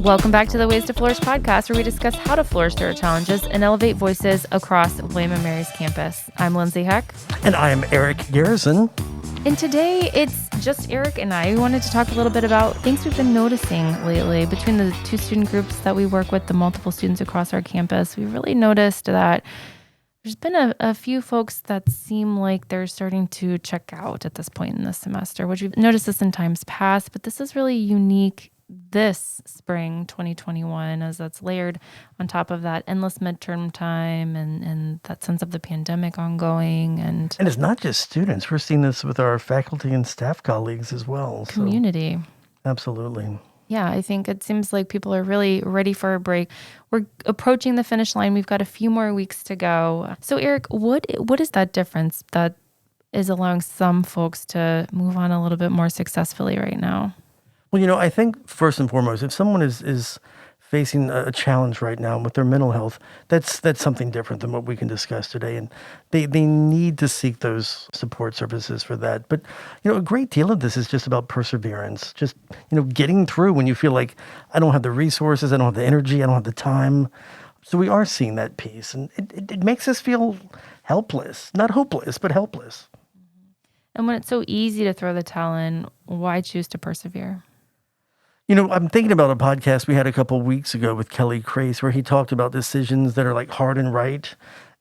Welcome back to the Ways to Flourish podcast, where we discuss how to flourish through our challenges and elevate voices across William & Mary's campus. I'm Lindsay Heck. And I am Eric Garrison. And today it's just Eric and I. We wanted to talk a little bit about things we've been noticing lately between the two student groups that we work with, the multiple students across our campus. We really noticed that there's been a few folks that seem like they're starting to check out at this point in the semester, which we've noticed this in times past, but this is really unique this spring 2021, as that's layered on top of that endless midterm time and that sense of the pandemic ongoing. And it's not just students. We're seeing this with our faculty and staff colleagues as well. Community. So, absolutely. Yeah, I think it seems like people are really ready for a break. We're approaching the finish line. We've got a few more weeks to go. So Eric, what is that difference that is allowing some folks to move on a little bit more successfully right now? Well, I think first and foremost, if someone is facing a challenge right now with their mental health, that's something different than what we can discuss today. And they need to seek those support services for that. But, a great deal of this is just about perseverance, just, getting through when you feel like I don't have the resources, I don't have the energy, I don't have the time. So we are seeing that piece. And it makes us feel helpless, not hopeless, but helpless. And when it's so easy to throw the towel in, why choose to persevere? I'm thinking about a podcast we had a couple weeks ago with Kelly Crace where he talked about decisions that are like hard and right.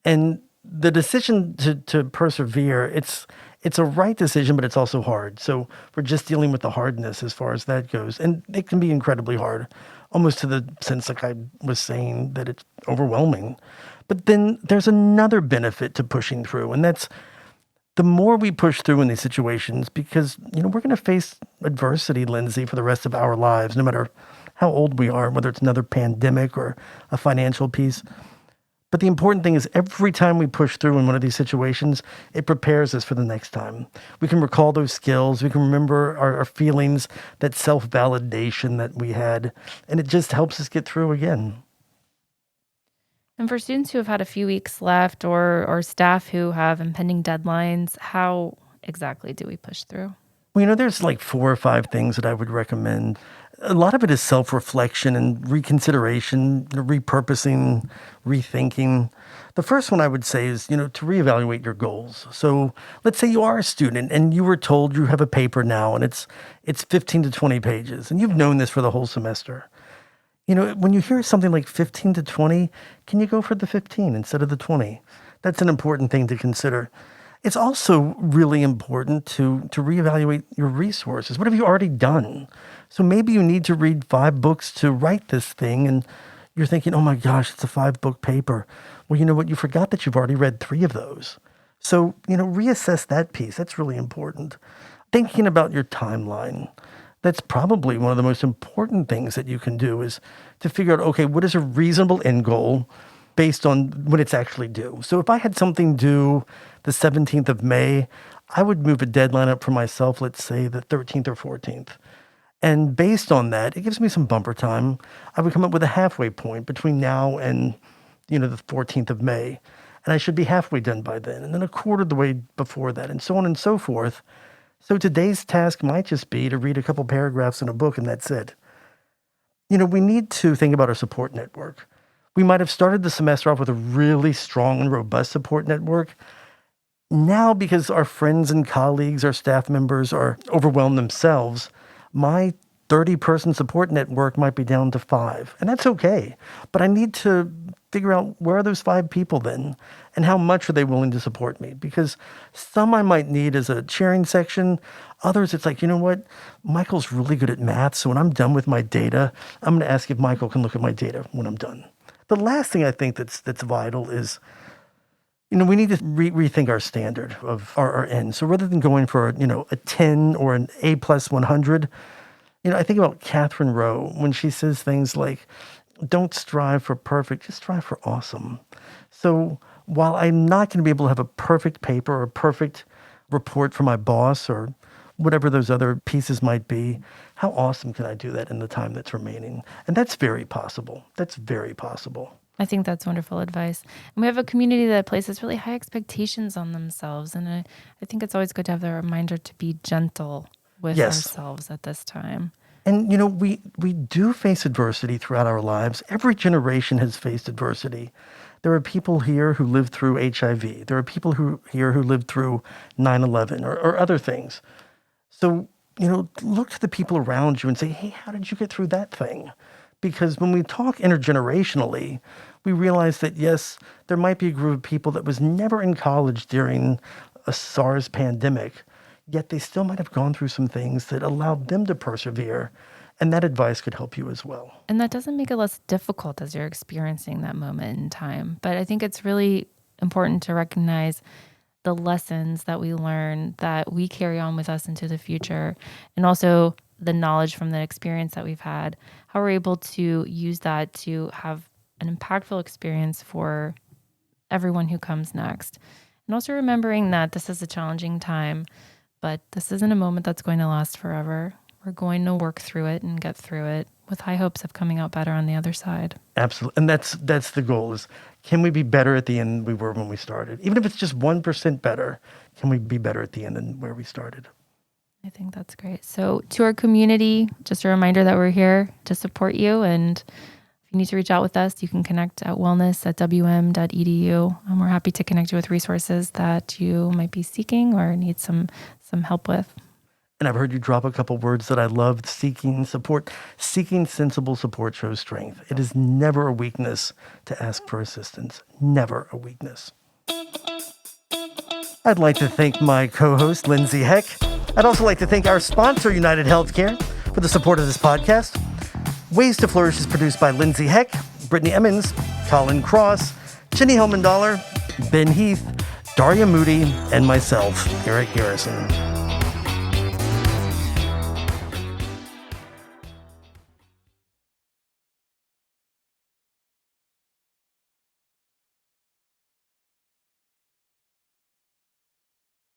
And the decision to persevere, it's a right decision, but it's also hard. So we're just dealing with the hardness as far as that goes. And it can be incredibly hard, almost to the sense like I was saying that it's overwhelming. But then there's another benefit to pushing through, and that's the more we push through in these situations, because, we're going to face adversity, Lindsay, for the rest of our lives, no matter how old we are, whether it's another pandemic or a financial piece. But the important thing is every time we push through in one of these situations, it prepares us for the next time. We can recall those skills. We can remember our feelings, that self-validation that we had, and it just helps us get through again. And for students who have had a few weeks left or staff who have impending deadlines, how exactly do we push through? Well, there's like 4 or 5 things that I would recommend. A lot of it is self-reflection and reconsideration, repurposing, rethinking. The first one I would say is, to reevaluate your goals. So let's say you are a student and you were told you have a paper now and it's 15 to 20 pages and you've known this for the whole semester. When you hear something like 15 to 20, can you go for the 15 instead of the 20? That's an important thing to consider. It's also really important to reevaluate your resources. What have you already done? So maybe you need to read 5 books to write this thing, and you're thinking, oh my gosh, it's a 5-book paper. Well, you know what? You forgot that you've already read 3 of those. So, reassess that piece. That's really important. Thinking about your timeline. That's probably one of the most important things that you can do is to figure out, okay, what is a reasonable end goal based on when it's actually due? So if I had something due the 17th of May, I would move a deadline up for myself, let's say the 13th or 14th. And based on that, it gives me some bumper time. I would come up with a halfway point between now and, the 14th of May. And I should be halfway done by then, and then a quarter of the way before that, and so on and so forth. So today's task might just be to read a couple paragraphs in a book, and that's it. We need to think about our support network. We might have started the semester off with a really strong and robust support network. Now, because our friends and colleagues, our staff members are overwhelmed themselves, my 30-person support network might be down to 5, and that's okay. But I need to figure out where are those 5 people then, and how much are they willing to support me? Because some I might need as a sharing section. Others, it's like, you know what? Michael's really good at math, so when I'm done with my data, I'm going to ask if Michael can look at my data when I'm done. The last thing I think that's vital is, we need to rethink our standard of our end. So rather than going for, a 10 or an A plus 100, I think about Catherine Rowe when she says things like, don't strive for perfect, just strive for awesome. So while I'm not going to be able to have a perfect paper or a perfect report for my boss or whatever those other pieces might be, how awesome can I do that in the time that's remaining? And that's very possible. That's very possible. I think that's wonderful advice. And we have a community that places really high expectations on themselves. And I think it's always good to have the reminder to be gentle with ourselves at this time. And, we do face adversity throughout our lives. Every generation has faced adversity. There are people here who lived through HIV. There are people here who lived through 9/11 or other things. So, look to the people around you and say, hey, how did you get through that thing? Because when we talk intergenerationally, we realize that, yes, there might be a group of people that was never in college during a SARS pandemic, yet they still might have gone through some things that allowed them to persevere. And that advice could help you as well. And that doesn't make it less difficult as you're experiencing that moment in time. But I think it's really important to recognize the lessons that we learn that we carry on with us into the future, and also the knowledge from the experience that we've had, how we're able to use that to have an impactful experience for everyone who comes next. And also remembering that this is a challenging time, but this isn't a moment that's going to last forever. We're going to work through it and get through it with high hopes of coming out better on the other side. Absolutely. And that's the goal is, can we be better at the end than we were when we started? Even if it's just 1% better, can we be better at the end than where we started? I think that's great. So to our community, just a reminder that we're here to support you. And if you need to reach out with us, you can connect at wellness@wm.edu. And we're happy to connect you with resources that you might be seeking or need some help with. And I've heard you drop a couple words that I loved: seeking support. Seeking sensible support shows strength. It is never a weakness to ask for assistance. Never a weakness. I'd like to thank my co-host, Lindsay Heck. I'd also like to thank our sponsor, United Healthcare, for the support of this podcast. Ways to Flourish is produced by Lindsay Heck, Brittany Emmons, Colin Cross, Jenny Hellman-Dollar, Ben Heath, Daria Moody, and myself, Eric Garrison.